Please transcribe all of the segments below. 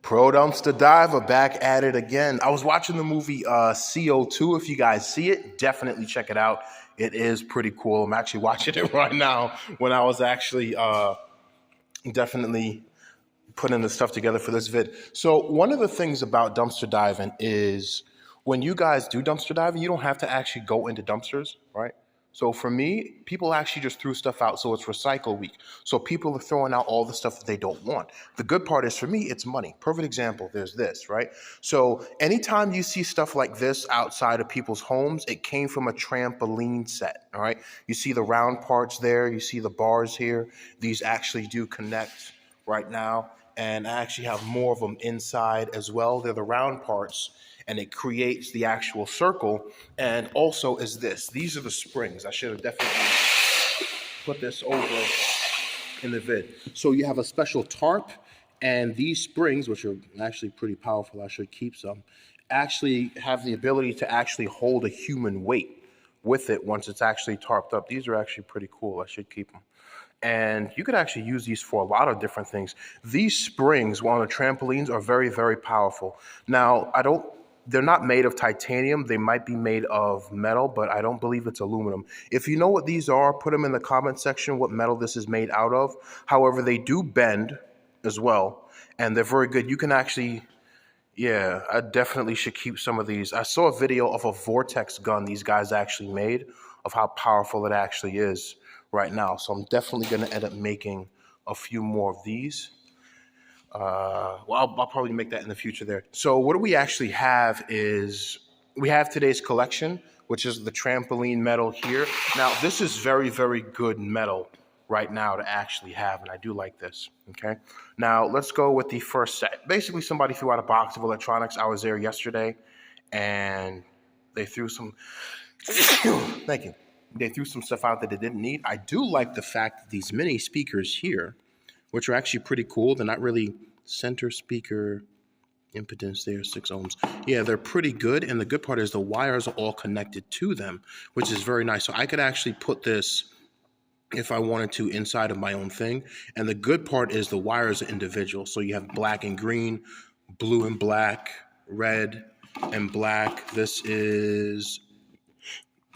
Pro Dumpster Diver back at it again. I was watching the movie CO2. If you guys see it, definitely check it out. It is pretty cool. I'm actually watching it right now when I was actually definitely putting the stuff together for this vid. So one of the things about dumpster diving is when you guys do dumpster diving, you don't have to actually go into dumpsters, right? So for me, people actually just threw stuff out. So it's recycle week. So people are throwing out all the stuff that they don't want. The good part is for me, it's money. Perfect example, there's this, right? So anytime you see stuff like this outside of people's homes, it came from a trampoline set, all right? You see the round parts there, you see the bars here. These actually do connect right now. And I actually have more of them inside as well. They're the round parts, and it creates the actual circle. And also is this. These are the springs. I should have definitely put this over in the vid. So you have a special tarp, and these springs, which are actually pretty powerful, I should keep some, actually have the ability to actually hold a human weight with it once it's actually tarped up. These are actually pretty cool. I should keep them. And you could actually use these for a lot of different things. These springs on the trampolines are very, very powerful. Now, they're not made of titanium. They might be made of metal, but I don't believe it's aluminum. If you know what these are, put them in the comment section what metal this is made out of. However, they do bend as well, and they're very good. You can actually, yeah, I definitely should keep some of these. I saw a video of a vortex gun these guys actually made of how powerful it actually is right now. So I'm definitely going to end up making a few more of these. I'll probably make that in the future there. So what do we actually have is we have today's collection, which is the trampoline metal here. Now, this is very, very good metal right now to actually have, and I do like this, okay? Now, let's go with the first set. Basically, somebody threw out a box of electronics. I was there yesterday, and they threw some, thank you. They threw some stuff out that they didn't need. I do like the fact that these mini speakers here, which are actually pretty cool. They're not really center speaker impedance there, 6 ohms. Yeah, they're pretty good. And the good part is the wires are all connected to them, which is very nice. So I could actually put this, if I wanted to, inside of my own thing. And the good part is the wires are individual. So you have black and green, blue and black, red and black. This is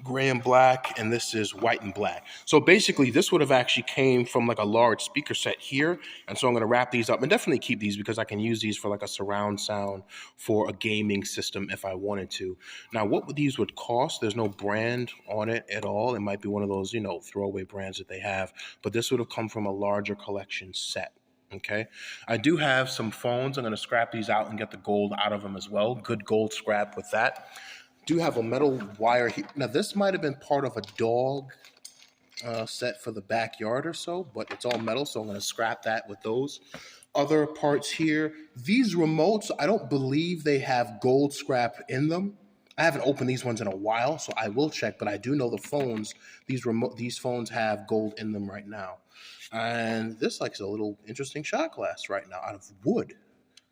gray and black, and this is white and black. So basically this would have actually came from like a large speaker set here, and so I'm going to wrap these up and definitely keep these because I can use these for like a surround sound for a gaming system if I wanted to. Now what these would cost, there's no brand on it at all. It might be one of those, you know, throwaway brands that they have, but this would have come from a larger collection set. Okay, I do have some phones. I'm going to scrap these out and get the gold out of them as well. Good gold scrap with that. Do have a metal wire here. Now this might have been part of a dog set for the backyard or so, but it's all metal, so I'm going to scrap that with those. Other parts here. These remotes, I don't believe they have gold scrap in them. I haven't opened these ones in a while, so I will check, but I do know the phones, these phones have gold in them right now. And this like is a little interesting shot glass right now out of wood.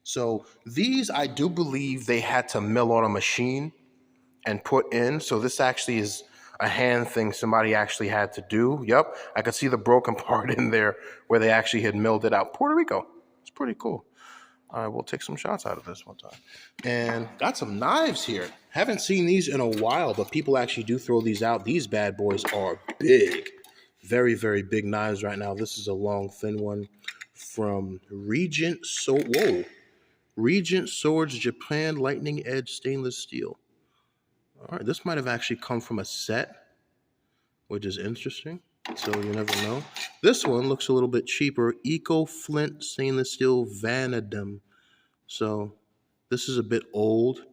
So these, I do believe they had to mill on a machine and put in. So this actually is a hand thing somebody actually had to do. Yep, I could see the broken part in there where they actually had milled it out. Puerto Rico, it's pretty cool. All right, we'll take some shots out of this one time. And got some knives here. Haven't seen these in a while, but people actually do throw these out. These bad boys are big. Very, very big knives right now. This is a long, thin one from Regent Swords Japan Lightning Edge Stainless Steel. All right, this might have actually come from a set, which is interesting. So you never know. This one looks a little bit cheaper. Eco Flint Stainless Steel Vanadium. So this is a bit old.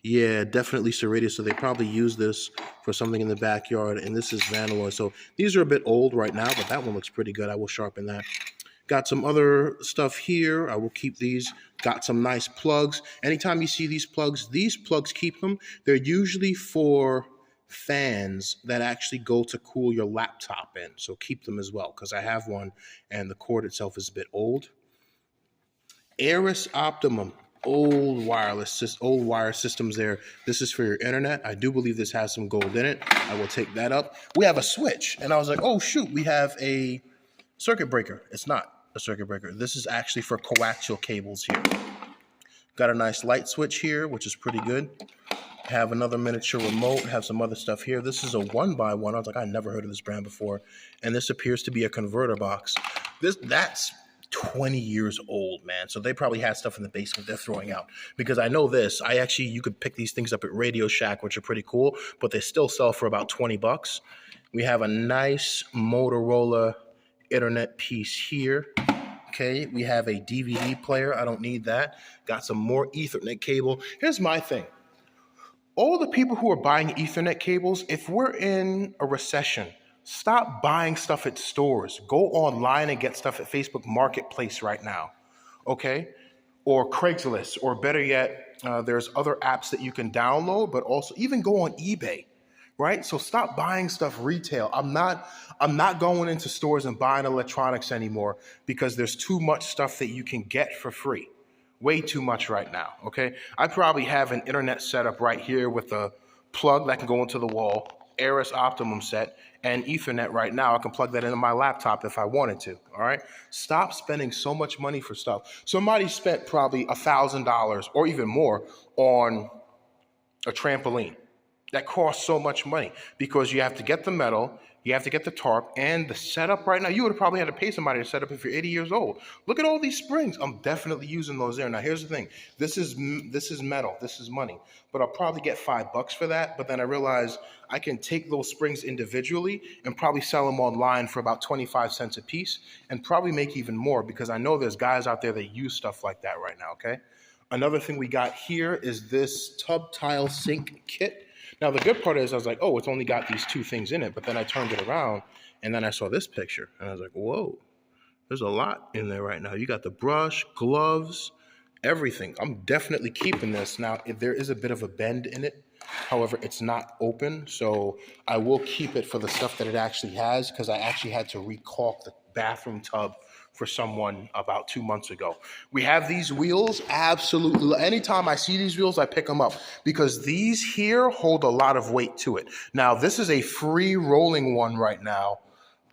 Yeah, definitely serrated. So they probably use this for something in the backyard. And this is Vanillin. So these are a bit old right now, but that one looks pretty good. I will sharpen that. Got some other stuff here. I will keep these. Got some nice plugs. Anytime you see these plugs, keep them. They're usually for fans that actually go to cool your laptop in. So keep them as well, because I have one and the cord itself is a bit old. Aris Optimum. Old wire systems there. This is for your internet. I do believe this has some gold in it. I will take that up. We have a switch. And I was like, oh, shoot, we have a circuit breaker. It's not a circuit breaker. This is actually for coaxial cables here. Got a nice light switch here, which is pretty good. Have another miniature remote, have some other stuff here. This is a 1x1. I was like, I never heard of this brand before. And this appears to be a converter box. That's 20 years old, man. So they probably had stuff in the basement they're throwing out. Because I know this, you could pick these things up at Radio Shack, which are pretty cool, but they still sell for about 20 bucks. We have a nice Motorola internet piece here. Okay, we have a DVD player. I don't need that. Got some more Ethernet cable. Here's my thing. All the people who are buying Ethernet cables, if we're in a recession, stop buying stuff at stores. Go online and get stuff at Facebook Marketplace right now, okay? Or Craigslist, or better yet, there's other apps that you can download, but also even go on eBay, right? So stop buying stuff retail. I'm not going into stores and buying electronics anymore because there's too much stuff that you can get for free. Way too much right now, okay? I probably have an internet setup right here with a plug that can go into the wall, Aris Optimum set, and Ethernet right now. I can plug that into my laptop if I wanted to, all right? Stop spending so much money for stuff. Somebody spent probably $1,000 or even more on a trampoline. That costs so much money because you have to get the metal, you have to get the tarp, and the setup right now, you would have probably had to pay somebody to set up if you're 80 years old. Look at all these springs. I'm definitely using those there. Now, here's the thing. This is metal. This is money. But I'll probably get $5 for that. But then I realize I can take those springs individually and probably sell them online for about 25 cents a piece and probably make even more because I know there's guys out there that use stuff like that right now, okay? Another thing we got here is this tub tile sink kit. Now, the good part is I was like, oh, it's only got these two things in it. But then I turned it around, and then I saw this picture. And I was like, whoa, there's a lot in there right now. You got the brush, gloves, everything. I'm definitely keeping this. Now, there is a bit of a bend in it. However, it's not open. So I will keep it for the stuff that it actually has because I actually had to recaulk the bathroom tub for someone about 2 months ago. We have these wheels, absolutely. Anytime I see these wheels, I pick them up because these here hold a lot of weight to it. Now, this is a free rolling one right now,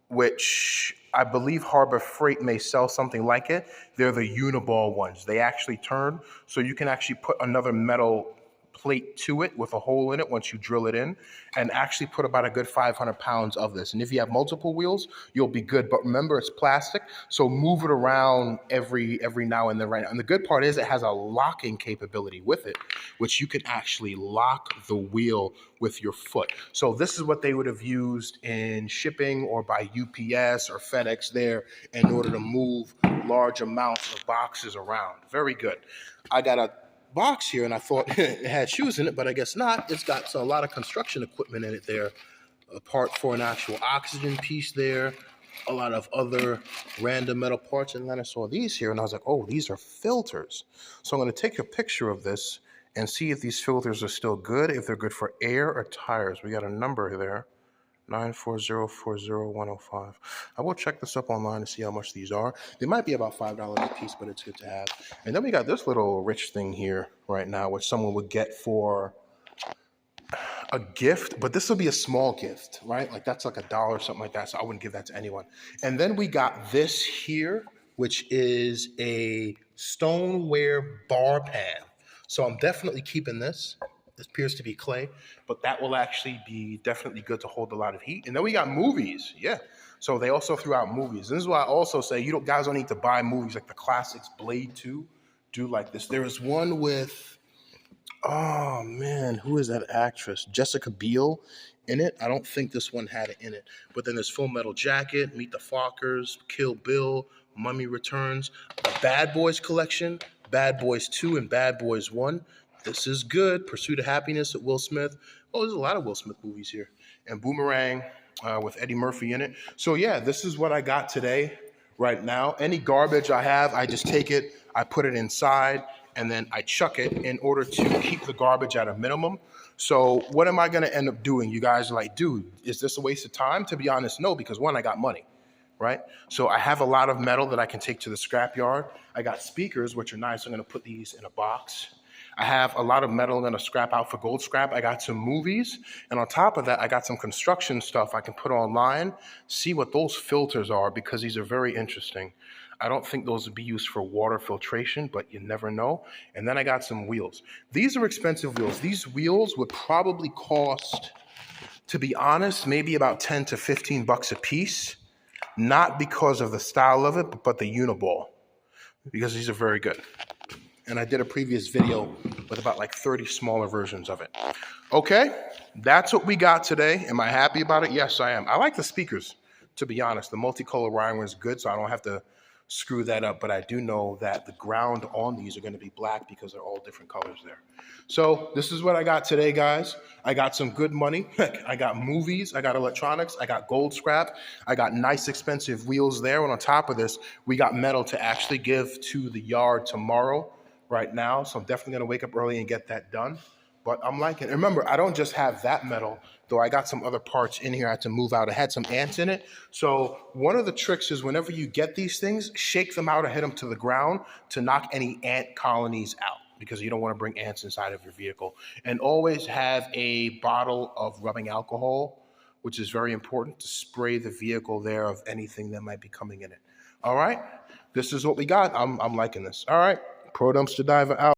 which I believe Harbor Freight may sell something like it. They're the uniball ones. They actually turn, so you can actually put another metal plate to it with a hole in it once you drill it in and actually put about a good 500 pounds of this. And if you have multiple wheels, you'll be good. But remember, it's plastic, so move it around every now and then right now. And the good part is it has a locking capability with it, which you can actually lock the wheel with your foot. So this is what they would have used in shipping or by UPS or FedEx there in order to move large amounts of boxes around. Very good. I got a box here and I thought it had shoes in it, but I guess not. It's got a lot of construction equipment in it there, a part for an actual oxygen piece there, a lot of other random metal parts. And then I saw these here and I was like, oh, these are filters. So I'm going to take a picture of this and see if these filters are still good, if they're good for air or tires. We got a number there, 94040-105. I will check this up online to see how much these are. They might be about $5 a piece, but it's good to have. And then we got this little rich thing here right now, which someone would get for a gift, but this will be a small gift, right? Like that's like $1 or something like that, so I wouldn't give that to anyone. And then we got this here, which is a stoneware bar pan. So I'm definitely keeping this. This appears to be clay, but that will actually be definitely good to hold a lot of heat. And then we got movies, yeah. So they also threw out movies. This is why I also say guys don't need to buy movies like the classics. Blade 2, do like this. There is one with, oh man, who is that actress? Jessica Biel in it. I don't think this one had it in it. But then there's Full Metal Jacket, Meet the Fockers, Kill Bill, Mummy Returns, the Bad Boys collection, Bad Boys 2 and Bad Boys 1. This is good. Pursuit of Happiness with Will Smith. Oh, there's a lot of Will Smith movies here. And Boomerang with Eddie Murphy in it. So yeah, this is what I got today, right now. Any garbage I have, I just take it, I put it inside, and then I chuck it in order to keep the garbage at a minimum. So what am I going to end up doing? You guys are like, dude, is this a waste of time? To be honest, no, because one, I got money. Right? So I have a lot of metal that I can take to the scrapyard. I got speakers, which are nice. I'm going to put these in a box. I have a lot of metal I'm going to scrap out for gold scrap. I got some movies. And on top of that, I got some construction stuff I can put online, see what those filters are, because these are very interesting. I don't think those would be used for water filtration, but you never know. And then I got some wheels. These are expensive wheels. These wheels would probably cost, to be honest, maybe about 10 to 15 bucks a piece. Not because of the style of it, but the uniball, because these are very good. And I did a previous video with about like 30 smaller versions of it. Okay, that's what we got today. Am I happy about it? Yes, I am. I like the speakers, to be honest. The multicolor wiring is good, so I don't have to screw that up, but I do know that the ground on these are going to be black because they're all different colors there. So this is what I got today, guys. I got some good money. I got movies, I got electronics, I got gold scrap, I got nice expensive wheels there, and on top of this, we got metal to actually give to the yard tomorrow right now. So I'm definitely going to wake up early and get that done. But I'm liking it. Remember, I don't just have that metal, though I got some other parts in here I had to move out. I had some ants in it. So one of the tricks is whenever you get these things, shake them out or hit them to the ground to knock any ant colonies out, because you don't want to bring ants inside of your vehicle. And always have a bottle of rubbing alcohol, which is very important, to spray the vehicle there of anything that might be coming in it. All right, this is what we got. I'm liking this. All right, Pro Dumpster Diver out.